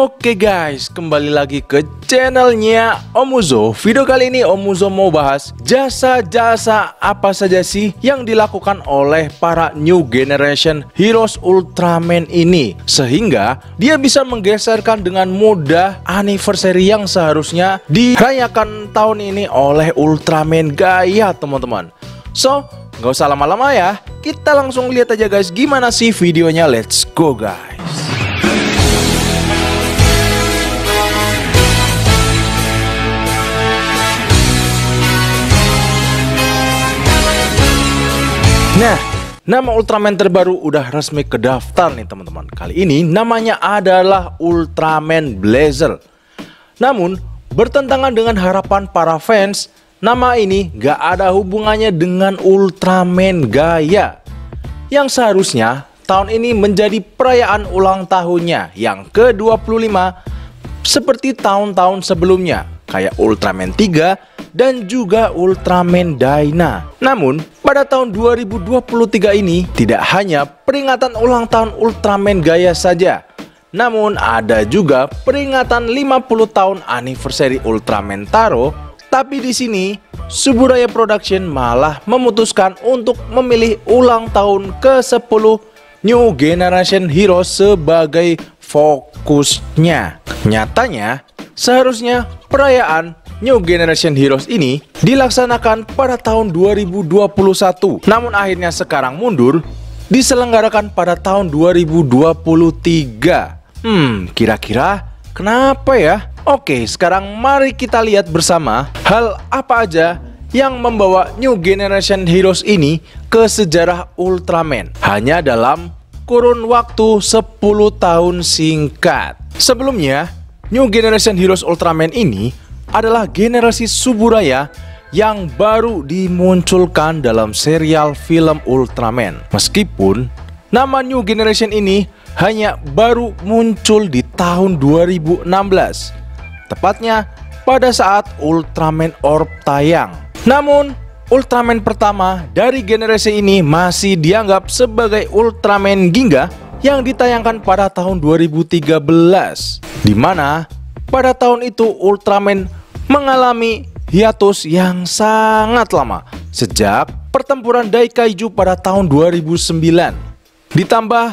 Oke guys, kembali lagi ke channelnya Om Uzo. Video kali ini Om Uzo mau bahas jasa-jasa apa saja sih yang dilakukan oleh para new generation heroes Ultraman ini, sehingga dia bisa menggeserkan dengan mudah anniversary yang seharusnya dirayakan tahun ini oleh Ultraman Gaia, teman-teman. So, nggak usah lama-lama ya, kita langsung lihat aja guys gimana sih videonya. Let's go guys. Nah, nama Ultraman terbaru udah resmi kedaftar nih teman-teman. Kali ini namanya adalah Ultraman Blazer. Namun, bertentangan dengan harapan para fans, nama ini gak ada hubungannya dengan Ultraman Gaia, yang seharusnya tahun ini menjadi perayaan ulang tahunnya yang ke-25 seperti tahun-tahun sebelumnya, kayak Ultraman 3 dan juga Ultraman Dyna. Namun, pada tahun 2023 ini tidak hanya peringatan ulang tahun Ultraman Gaia saja, namun ada juga peringatan 50 tahun anniversary Ultraman Taro. Tapi di sini Suburaya Production malah memutuskan untuk memilih ulang tahun ke-10 New Generation Heroes sebagai fokusnya. Nyatanya, seharusnya perayaan New Generation Heroes ini dilaksanakan pada tahun 2021. Namun akhirnya sekarang mundur, diselenggarakan pada tahun 2023. Kira-kira kenapa ya? Oke, sekarang mari kita lihat bersama hal apa aja yang membawa New Generation Heroes ini ke sejarah Ultraman hanya dalam kurun waktu 10 tahun singkat. Sebelumnya, New Generation Heroes Ultraman ini adalah generasi Suburaya yang baru dimunculkan dalam serial film Ultraman. Meskipun nama New Generation ini hanya baru muncul di tahun 2016, tepatnya pada saat Ultraman Orb tayang. Namun, Ultraman pertama dari generasi ini masih dianggap sebagai Ultraman Ginga yang ditayangkan pada tahun 2013, di mana pada tahun itu Ultraman mengalami hiatus yang sangat lama sejak pertempuran Daikaiju pada tahun 2009. Ditambah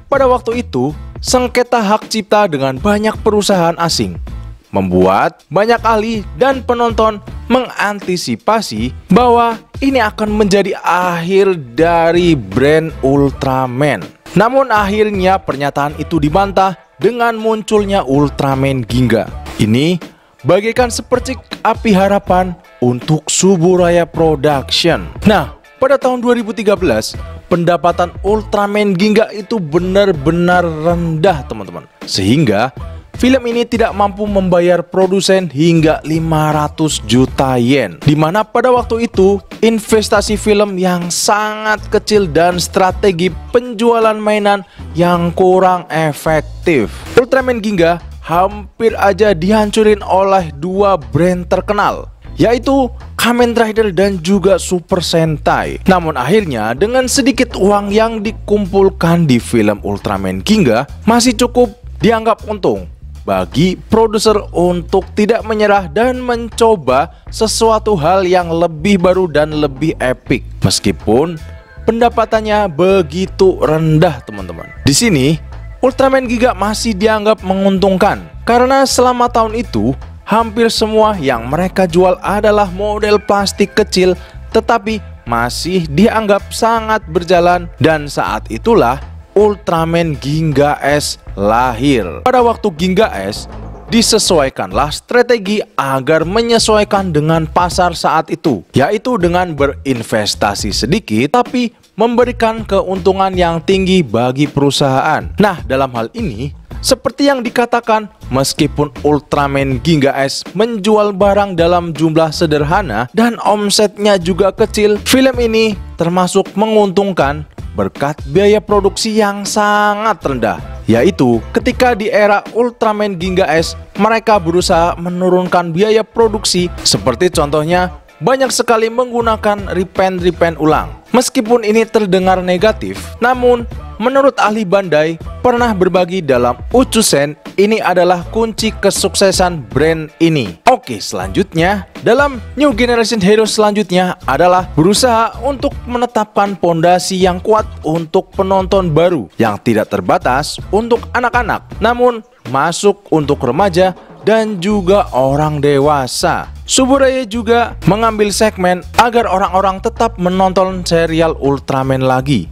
pada waktu itu sengketa hak cipta dengan banyak perusahaan asing membuat banyak ahli dan penonton mengantisipasi bahwa ini akan menjadi akhir dari brand Ultraman. Namun akhirnya pernyataan itu dibantah dengan munculnya Ultraman Ginga. Ini bagaikan sepercik api harapan untuk Suburaya Production. Nah, pada tahun 2013, pendapatan Ultraman Ginga itu benar-benar rendah teman-teman, sehingga film ini tidak mampu membayar produsen hingga 500 juta yen, dimana pada waktu itu investasi film yang sangat kecil dan strategi penjualan mainan yang kurang efektif. Ultraman Ginga hampir aja dihancurin oleh dua brand terkenal, yaitu Kamen Rider dan juga Super Sentai. Namun akhirnya dengan sedikit uang yang dikumpulkan di film Ultraman Ginga masih cukup dianggap untung bagi produser untuk tidak menyerah dan mencoba sesuatu hal yang lebih baru dan lebih epik, meskipun pendapatannya begitu rendah teman-teman. Di sini Ultraman Ginga masih dianggap menguntungkan karena selama tahun itu hampir semua yang mereka jual adalah model plastik kecil, tetapi masih dianggap sangat berjalan, dan saat itulah Ultraman Ginga S lahir. Pada waktu Ginga S disesuaikanlah strategi agar menyesuaikan dengan pasar saat itu, yaitu dengan berinvestasi sedikit tapi memberikan keuntungan yang tinggi bagi perusahaan. Nah, dalam hal ini seperti yang dikatakan, meskipun Ultraman Ginga S menjual barang dalam jumlah sederhana dan omsetnya juga kecil, film ini termasuk menguntungkan berkat biaya produksi yang sangat rendah, yaitu ketika di era Ultraman Ginga S mereka berusaha menurunkan biaya produksi, seperti contohnya banyak sekali menggunakan repaint ulang. Meskipun ini terdengar negatif, namun menurut ahli Bandai pernah berbagi dalam Uchusen, ini adalah kunci kesuksesan brand ini. Oke, selanjutnya dalam New Generation Heroes selanjutnya adalah berusaha untuk menetapkan pondasi yang kuat untuk penonton baru yang tidak terbatas untuk anak-anak, namun masuk untuk remaja dan juga orang dewasa. Suburaya juga mengambil segmen agar orang-orang tetap menonton serial Ultraman lagi.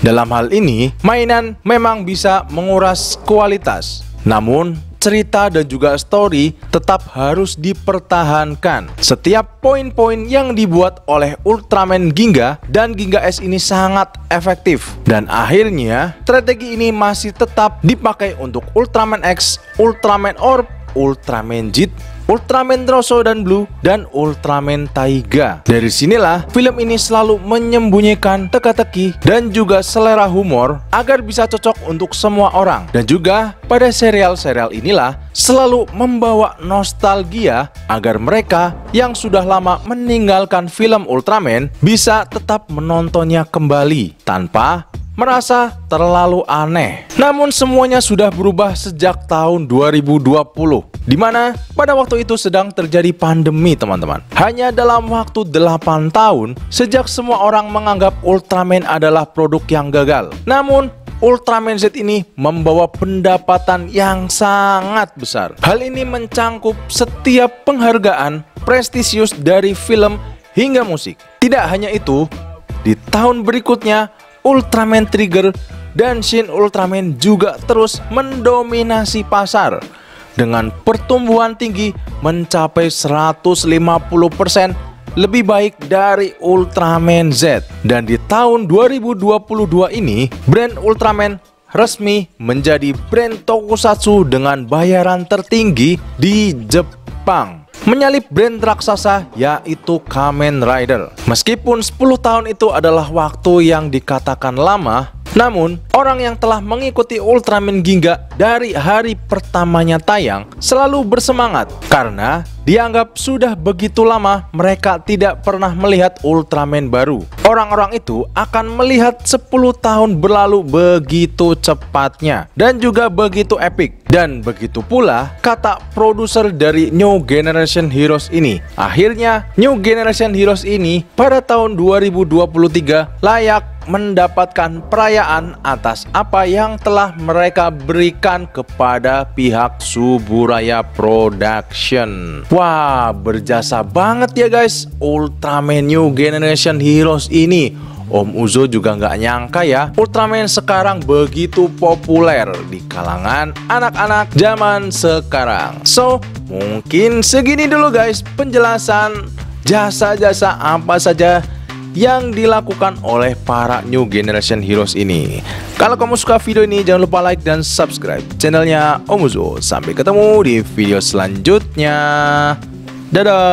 Dalam hal ini, mainan memang bisa menguras kualitas, namun cerita dan juga story tetap harus dipertahankan. Setiap poin-poin yang dibuat oleh Ultraman Ginga dan Ginga S ini sangat efektif. Dan akhirnya, strategi ini masih tetap dipakai untuk Ultraman X, Ultraman Orb, Ultraman Jit, Ultraman Rosso dan Blue, dan Ultraman Taiga. Dari sinilah film ini selalu menyembunyikan teka-teki dan juga selera humor agar bisa cocok untuk semua orang. Dan juga pada serial-serial inilah selalu membawa nostalgia agar mereka yang sudah lama meninggalkan film Ultraman bisa tetap menontonnya kembali tanpa merasa terlalu aneh. Namun semuanya sudah berubah sejak tahun 2020, di mana pada waktu itu sedang terjadi pandemi, teman-teman. Hanya dalam waktu 8 tahun sejak semua orang menganggap Ultraman adalah produk yang gagal. Namun Ultraman Z ini membawa pendapatan yang sangat besar. Hal ini mencangkup setiap penghargaan prestisius dari film hingga musik. Tidak hanya itu, di tahun berikutnya Ultraman Trigger dan Shin Ultraman juga terus mendominasi pasar dengan pertumbuhan tinggi mencapai 150% lebih baik dari Ultraman Z. Dan di tahun 2022 ini, brand Ultraman resmi menjadi brand tokusatsu dengan bayaran tertinggi di Jepang, menyalip brand raksasa yaitu Kamen Rider. Meskipun 10 tahun itu adalah waktu yang dikatakan lama, namun orang yang telah mengikuti Ultraman Ginga dari hari pertamanya tayang selalu bersemangat karena dianggap sudah begitu lama mereka tidak pernah melihat Ultraman baru. Orang-orang itu akan melihat 10 tahun berlalu begitu cepatnya dan juga begitu epic. Dan begitu pula kata produser dari New Generation Heroes ini. Akhirnya New Generation Heroes ini pada tahun 2023 layak mendapatkan perayaan atas apa yang telah mereka berikan kepada pihak Suburaya Production. Wah, berjasa banget ya guys Ultraman New Generation Heroes ini. Om Uzo juga nggak nyangka ya Ultraman sekarang begitu populer di kalangan anak-anak zaman sekarang. So, mungkin segini dulu guys penjelasan jasa-jasa apa saja yang dilakukan oleh para New Generation Heroes ini. Kalau kamu suka video ini, jangan lupa like dan subscribe channelnya Om Uzo. Sampai ketemu di video selanjutnya. Dadah.